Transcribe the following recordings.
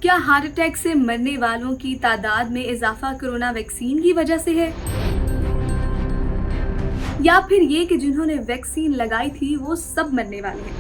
क्या heart attack से मरने वालों की तादाद में इजाफा कोरोना वैक्सीन की वजह से है, या फिर ये कि जिन्होंने वैक्सीन लगाई थी वो सब मरने वाले हैं?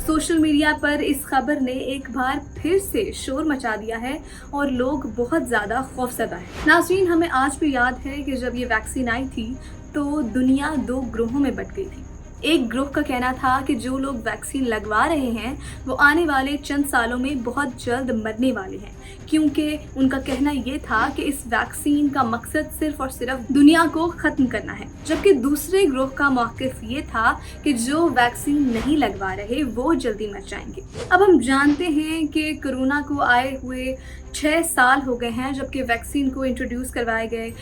सोशल मीडिया पर इस खबर ने एक बार फिर से शोर मचा दिया है और लोग बहुत ज़्यादा खौफजदा हैं। नाज़रीन, हमें आज भी याद है कि जब ये वैक्सीन आई थी तो दुनिया दो ग्रोहों में बंट गई थी। एक ग्रुप का कहना था कि जो लोग वैक्सीन लगवा रहे हैं वो आने वाले चंद सालों में बहुत जल्द मरने वाले हैं, क्योंकि उनका कहना ये था कि इस वैक्सीन का मकसद सिर्फ और सिर्फ दुनिया को ख़त्म करना है। जबकि दूसरे ग्रुप का मौक़िफ़ ये था कि जो वैक्सीन नहीं लगवा रहे वो जल्दी मर जाएंगे। अब हम जानते हैं कि कोरोना को आए हुए 6 साल हो गए हैं, जबकि वैक्सीन को इंट्रोड्यूस करवाए गए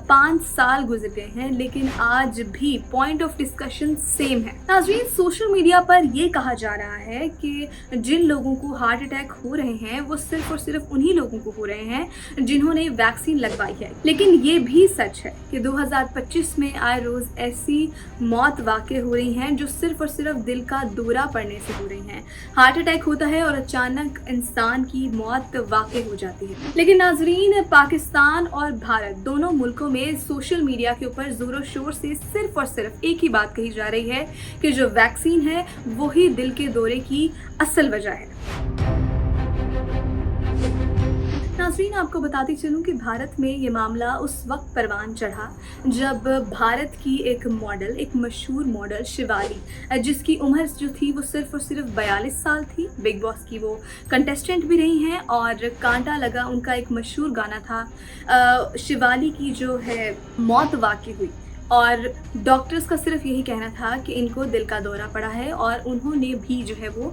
5 साल गुजर गए हैं, लेकिन आज भी पॉइंट ऑफ डिस्कशन सेम है। नाज़रीन, सोशल मीडिया पर ये कहा जा रहा है कि जिन लोगों को हार्ट अटैक हो रहे हैं वो सिर्फ और सिर्फ उन्हीं लोगों को हो रहे हैं जिन्होंने वैक्सीन लगवाई है। लेकिन ये भी सच है कि 2025 में आए रोज़ ऐसी मौत वाक़ई हो रही हैं जो सिर्फ और सिर्फ दिल का दौरा पड़ने से हो रही हैं। हार्ट अटैक होता है और अचानक इंसान की मौत वाक़ई हो जाती है। लेकिन नाज़रीन, पाकिस्तान और भारत दोनों मुल्कों में सोशल मीडिया के ऊपर ज़ोरों शोर से सिर्फ और सिर्फ एक ही बात कही जा रही है कि जो वैक्सीन है वही दिल के दौरे की असल वजह है। नाज़रीन, आपको बताती चलूँ कि भारत में ये मामला उस वक्त परवान चढ़ा जब भारत की एक मॉडल, एक मशहूर मॉडल शिवाली, जिसकी उम्र जो थी वो सिर्फ और सिर्फ 42 साल थी, बिग बॉस की वो कंटेस्टेंट भी रही हैं और कांटा लगा उनका एक मशहूर गाना था। शिवाली की जो है मौत वाक़ई हुई और डॉक्टर्स का सिर्फ यही कहना था कि इनको दिल का दौरा पड़ा है और उन्होंने भी जो है वो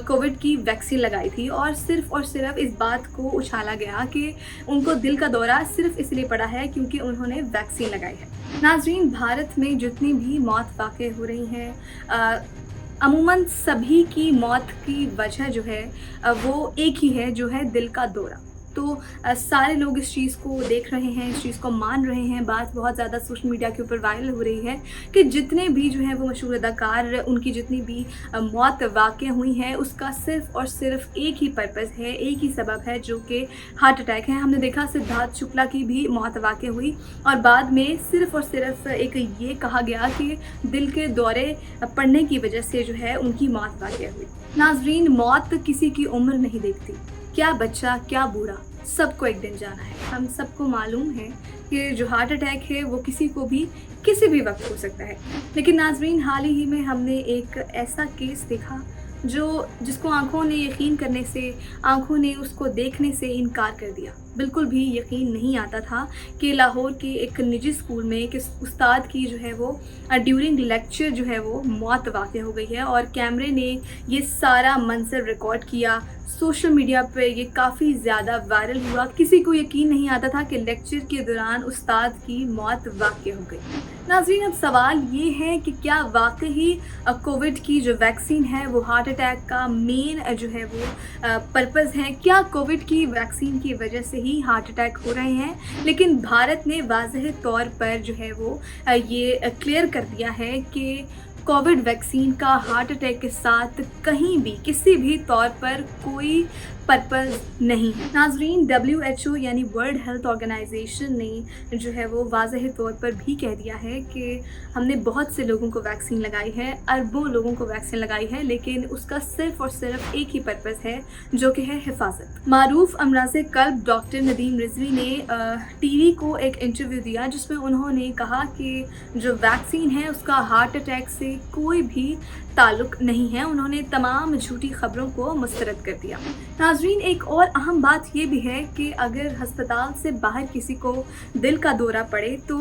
कोविड की वैक्सीन लगाई थी और सिर्फ इस बात को उछाला गया कि उनको दिल का दौरा सिर्फ इसलिए पड़ा है क्योंकि उन्होंने वैक्सीन लगाई है। नाज़रीन, भारत में जितनी भी मौत वाक़ई हो रही हैं अमूमन सभी की मौत की वजह जो है वो एक ही है, जो है दिल का दौरा। तो सारे लोग इस चीज़ को देख रहे हैं, इस चीज़ को मान रहे हैं। बात बहुत ज़्यादा सोशल मीडिया के ऊपर वायरल हो रही है कि जितने भी जो है वो मशहूर अदाकार, उनकी जितनी भी मौत वाक़ई हुई है उसका सिर्फ और सिर्फ एक ही पर्पज़ है, एक ही सबब है, जो कि हार्ट अटैक है। हमने देखा सिद्धार्थ शुक्ला की भी मौत वाक़ई हुई और बाद में सिर्फ और सिर्फ एक ये कहा गया कि दिल के दौरे पड़ने की वजह से जो है उनकी मौत वाक़ई हुई। नाज़रीन, मौत किसी की उम्र नहीं देखती, क्या बच्चा क्या बूढ़ा, सबको एक दिन जाना है। हम सबको मालूम है कि जो हार्ट अटैक है वो किसी को भी किसी भी वक्त हो सकता है। लेकिन नाज़रीन, हाल ही में हमने एक ऐसा केस देखा जिसको आंखों ने यकीन करने से, आंखों ने उसको देखने से इनकार कर दिया। बिल्कुल भी यकीन नहीं आता था कि लाहौर के एक निजी स्कूल में एक उस्ताद की जो है वो ड्यूरिंग लेक्चर जो है वो मौत वाक़ई हो गई है और कैमरे ने ये सारा मंजर रिकॉर्ड किया। सोशल मीडिया पे ये काफ़ी ज़्यादा वायरल हुआ। किसी को यकीन नहीं आता था कि लेक्चर के दौरान उस्ताद की मौत वाक़ई हो गई। नाज़रीन, अब सवाल ये है कि क्या वाकई ही कोविड की जो वैक्सीन है वो हार्ट अटैक का मेन जो है वो पर्पज़ है? क्या कोविड की वैक्सीन की वजह से ही हार्ट अटैक हो रहे हैं? लेकिन भारत ने वाज़ेह तौर पर जो है वो ये क्लियर कर दिया है कि कोविड वैक्सीन का हार्ट अटैक के साथ कहीं भी किसी भी तौर पर कोई पर्पज़ नहीं है। नाज़रीन, WHO यानी वर्ल्ड हेल्थ ऑर्गेनाइजेशन ने जो है वो वाज़ेह तौर पर भी कह दिया है कि हमने बहुत से लोगों को वैक्सीन लगाई है, अरबों लोगों को वैक्सीन लगाई है, लेकिन उसका सिर्फ और सिर्फ एक ही पर्पज़ है, जो कि है हिफाजत। मारूफ अमराज़ क़ल्ब डॉक्टर नदीम रिजवी ने टीवी को एक इंटरव्यू दिया जिसमें उन्होंने कहा कि जो वैक्सीन है उसका हार्ट अटैक से कोई भी ताल्लुक नहीं है। उन्होंने तमाम झूठी खबरों को मुस्तरद कर दिया। नाज़रीन, एक और अहम बात ये भी है कि अगर अस्पताल से बाहर किसी को दिल का दौरा पड़े तो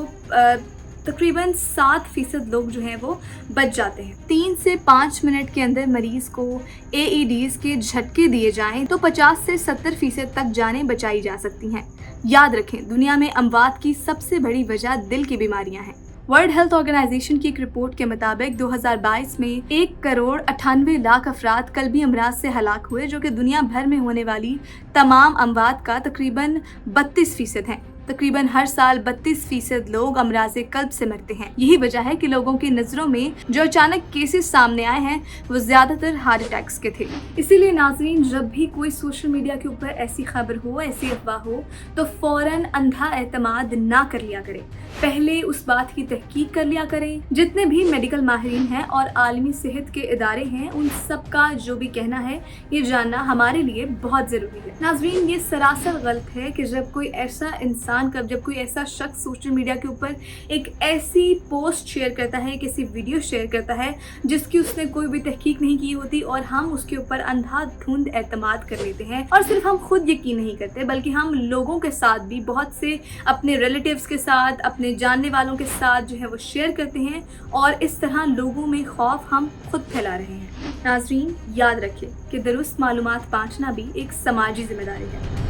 तकरीबन 7% लोग जो हैं वो बच जाते हैं। 3 से 5 मिनट के अंदर मरीज़ को AEDs के झटके दिए जाएं तो 50 से 70% तक जानें बचाई जा सकती हैं। याद रखें, दुनिया में अमवात की सबसे बड़ी वजह दिल की बीमारियां हैं। वर्ल्ड हेल्थ ऑर्गेनाइजेशन की एक रिपोर्ट के मुताबिक 2022 में 1,98,00,000 अफराद कल्बी अमराज से हलाक हुए, जो कि दुनिया भर में होने वाली तमाम अमवात का तकरीबन 32% हैं। तकरीबन हर साल 32% लोग अमराज़े कल्ब से मरते हैं। यही वजह है कि लोगों की नज़रों में जो अचानक केसेस सामने आए हैं वो ज़्यादातर हार्ट अटैक्स के थे। इसीलिए नाज़रीन, जब भी कोई सोशल मीडिया के ऊपर ऐसी खबर हो, ऐसी अफवाह हो, तो फ़ौरन अंधा एतमाद ना कर लिया करें। पहले उस बात की तहकीक कर लिया करें। जितने भी मेडिकल माहिरीन हैं और आलमी सेहत के इदारे हैं, उन सब का जो भी कहना है ये जानना हमारे लिए बहुत ज़रूरी है। नाज़रीन, ये सरासर गलत है कि जब कोई ऐसा इंसान जब कोई ऐसा शख्स सोशल मीडिया के ऊपर एक ऐसी पोस्ट शेयर करता है, एक ऐसी वीडियो शेयर करता है जिसकी उसने कोई भी तहकीक नहीं की होती और हम उसके ऊपर अंधाधुंध एतमाद कर लेते हैं। और सिर्फ हम खुद यकीन नहीं करते बल्कि हम लोगों के साथ भी, बहुत से अपने रिलेटिव्स के साथ, अपने जानने वालों के साथ जो है वो शेयर करते हैं और इस तरह लोगों में खौफ हम खुद फैला रहे हैं। नाज़रीन, याद रखिए कि दुरुस्त मालूमात बांटना भी एक समाजी जिम्मेदारी है।